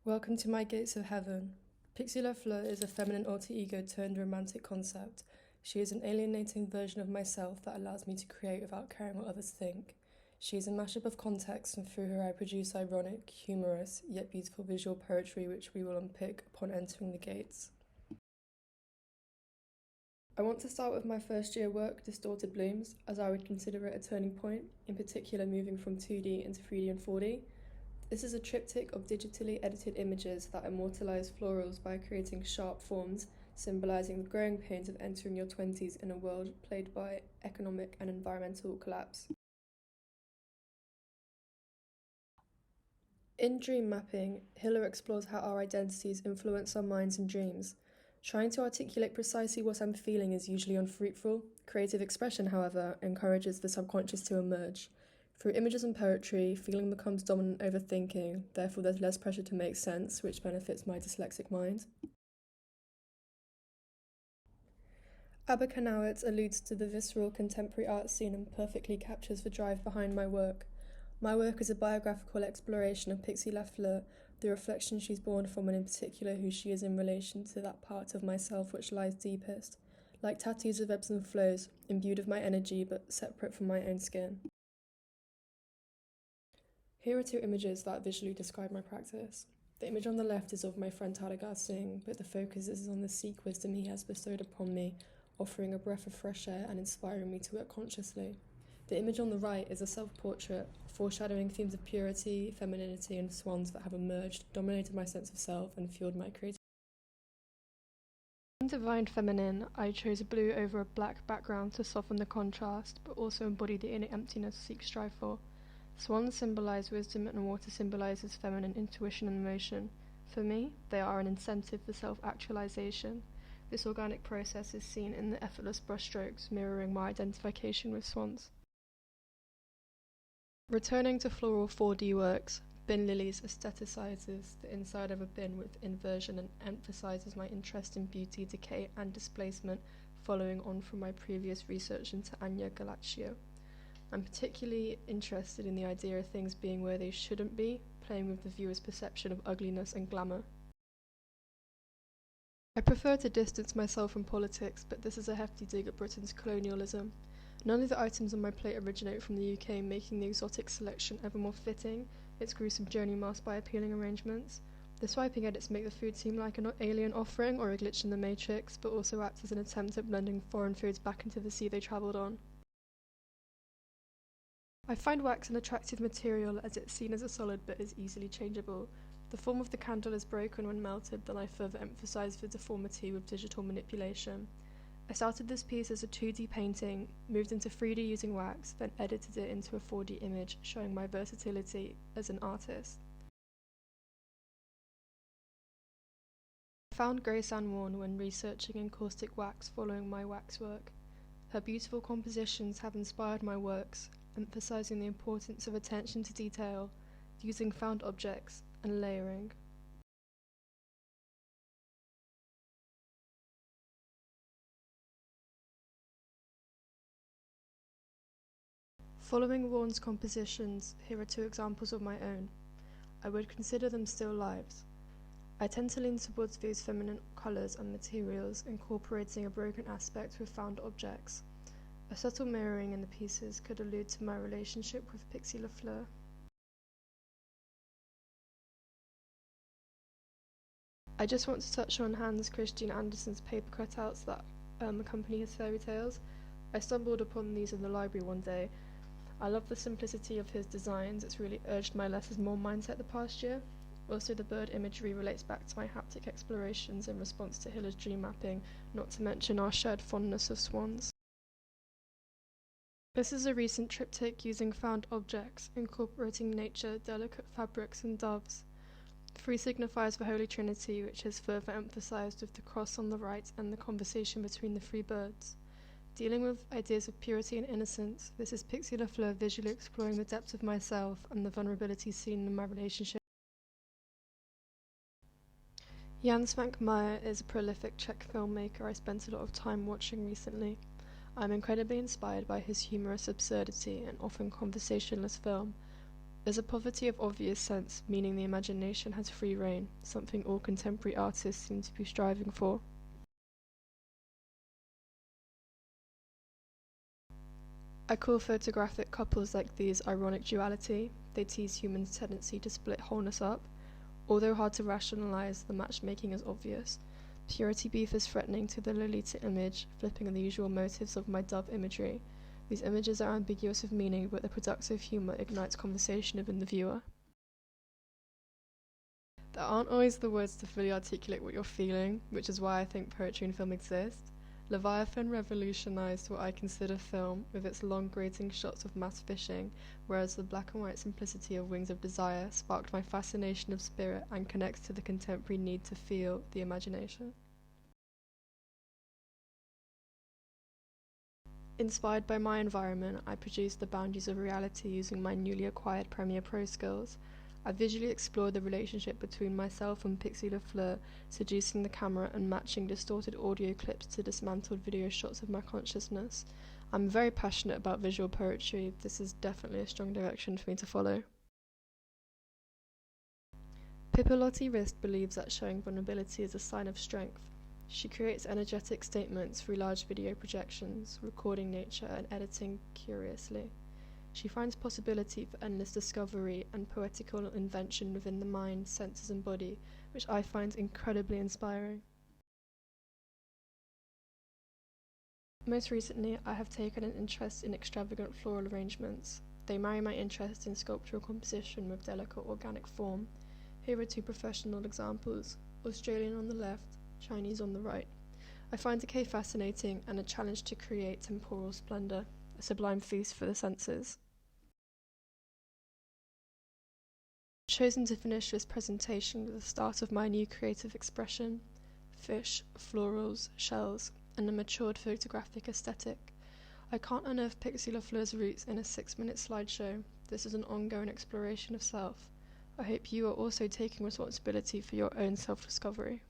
Welcome to my gates of heaven. Pixie La Fleur is a feminine alter ego turned romantic concept. She is an alienating version of myself that allows me to create without caring what others think. She is a mashup of context, and through her I produce ironic, humorous, yet beautiful visual poetry which we will unpick upon entering the gates. I want to start with my first year work, Distorted Blooms, as I would consider it a turning point, in particular moving from 2D into 3D and 4D. This is a triptych of digitally edited images that immortalize florals by creating sharp forms, symbolizing the growing pains of entering your 20s in a world plagued by economic and environmental collapse. In dream mapping, Hiller explores how our identities influence our minds and dreams. Trying to articulate precisely what I'm feeling is usually unfruitful. Creative expression, however, encourages the subconscious to emerge. Through images and poetry, feeling becomes dominant over thinking, therefore there's less pressure to make sense, which benefits my dyslexic mind. Aberkanowitz alludes to the visceral contemporary art scene and perfectly captures the drive behind my work. My work is a biographical exploration of Pixie La Fleur, the reflection she's born from, and in particular who she is in relation to that part of myself which lies deepest, like tattoos of ebbs and flows, imbued of my energy but separate from my own skin. Here are two images that visually describe my practice. The image on the left is of my friend Tadagar Singh, but the focus is on the Sikh wisdom he has bestowed upon me, offering a breath of fresh air and inspiring me to work consciously. The image on the right is a self-portrait, foreshadowing themes of purity, femininity, and swans that have emerged, dominated my sense of self, and fueled my creativity. In Divine Feminine, I chose blue over a black background to soften the contrast, but also embody the inner emptiness Sikhs strive for. Swans symbolize wisdom and water symbolizes feminine intuition and emotion. For me, they are an incentive for self-actualization. This organic process is seen in the effortless brushstrokes, mirroring my identification with swans. Returning to floral 4D works, Bin Lilies aestheticizes the inside of a bin with inversion and emphasizes my interest in beauty, decay, and displacement, following on from my previous research into Anya Galaccio. I'm particularly interested in the idea of things being where they shouldn't be, playing with the viewer's perception of ugliness and glamour. I prefer to distance myself from politics, but this is a hefty dig at Britain's colonialism. None of the items on my plate originate from the UK, making the exotic selection ever more fitting, its gruesome journey masked by appealing arrangements. The swiping edits make the food seem like an alien offering or a glitch in the matrix, but also act as an attempt at blending foreign foods back into the sea they travelled on. I find wax an attractive material as it's seen as a solid but is easily changeable. The form of the candle is broken when melted, then I further emphasise the deformity with digital manipulation. I started this piece as a 2D painting, moved into 3D using wax, then edited it into a 4D image, showing my versatility as an artist. I found Grace Ann Warne when researching encaustic wax following my waxwork. Her beautiful compositions have inspired my works, emphasizing the importance of attention to detail, using found objects, and layering. Following Warne's compositions, here are two examples of my own. I would consider them still lives. I tend to lean towards these feminine colours and materials, incorporating a broken aspect with found objects. A subtle mirroring in the pieces could allude to my relationship with Pixie La Fleur. I just want to touch on Hans Christian Andersen's paper cutouts that accompany his fairy tales. I stumbled upon these in the library one day. I love the simplicity of his designs. It's really urged my less is more mindset the past year. Also, the bird imagery relates back to my haptic explorations in response to Hiller's dream mapping, not to mention our shared fondness of swans. This is a recent triptych using found objects, incorporating nature, delicate fabrics, and doves. 3 signifies the Holy Trinity, which is further emphasized with the cross on the right and the conversation between the 3 birds. Dealing with ideas of purity and innocence, this is Pixie La Fleur visually exploring the depths of myself and the vulnerability seen in my relationship. Jan Svankmajer is a prolific Czech filmmaker I spent a lot of time watching recently. I'm incredibly inspired by his humorous absurdity and often conversationless film. There's a poverty of obvious sense, meaning the imagination has free rein, something all contemporary artists seem to be striving for. I call photographic couples like these ironic duality. They tease humans' tendency to split wholeness up. Although hard to rationalize, the matchmaking is obvious. Purity beef is threatening to the Lolita image, flipping the usual motives of my dove imagery. These images are ambiguous of meaning, but the productive humor ignites conversation within the viewer. There aren't always the words to fully articulate what you're feeling, which is why I think poetry and film exist. Leviathan revolutionized what I consider film with its long grating shots of mass fishing, whereas the black and white simplicity of Wings of Desire sparked my fascination of spirit and connects to the contemporary need to feel the imagination. Inspired by my environment, I produced the boundaries of reality using my newly acquired Premiere Pro skills. I visually explored the relationship between myself and Pixie La Fleur, seducing the camera and matching distorted audio clips to dismantled video shots of my consciousness. I'm very passionate about visual poetry. This is definitely a strong direction for me to follow. Pipolotti Rist believes that showing vulnerability is a sign of strength. She creates energetic statements through large video projections, recording nature and editing curiously. She finds possibility for endless discovery and poetical invention within the mind, senses and body, which I find incredibly inspiring. Most recently, I have taken an interest in extravagant floral arrangements. They marry my interest in sculptural composition with delicate organic form. Here are two professional examples, Australian on the left, Chinese on the right. I find decay fascinating and a challenge to create temporal splendor, a sublime feast for the senses. Chosen to finish this presentation with the start of my new creative expression, fish, florals, shells, and a matured photographic aesthetic. I can't unearth Pixie La Fleur's roots in a 6-minute slideshow. This is an ongoing exploration of self. I hope you are also taking responsibility for your own self-discovery.